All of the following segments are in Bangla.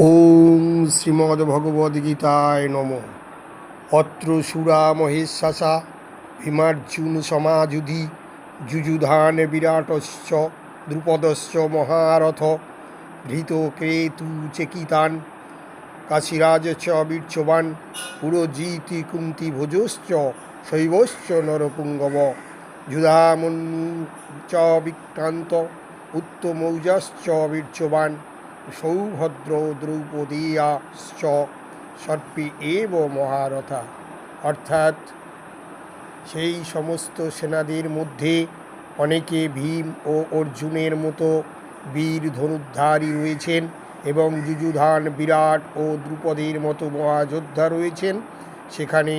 ওম শ্রীমদ্ভগবদ্গীতায় নম। অত্র সুরা মহেশ্বাসা ভীমার্জুন সমাযুধি যুযুধান বিরাটশ্চ দ্রুপদশ্চ মহারথ ধৃতকেতু চেকিতান কাশীরাজ চ বীর্যবান পুরোজিতি কুন্তি ভোজশ্চ শৈবশ্চ নরপুঙ্গব যুধামন্যু চ বিক্রান্ত উত্তমৌজাশ্চ বীর্যবান সৌভদ্র দ্রৌপদীয়াশ্চ সর্পে এব মহারথা। অর্থাৎ সেই সমস্ত সেনাদের মধ্যে অনেকে ভীম ও অর্জুনের মতো বীর ধনুর্ধারী রয়েছেন এবং যুযুধান বিরাট ও দ্রুপদের মতো মহাযোদ্ধা রয়েছেন। সেখানে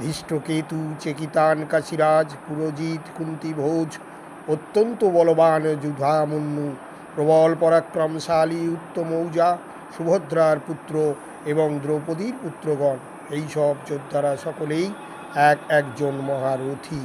ধৃষ্টকেতু চেকিতান কাশীরাজ পুরোজিত কুন্তিভোজ অত্যন্ত বলবান যুধামন্যু প্রবল পরাক্রমশালী উত্তমৌজা সুভদ্রার পুত্র এবং দ্রৌপদীর পুত্রগণ, এইসব যোদ্ধারা সকলেই একজন মহারথী।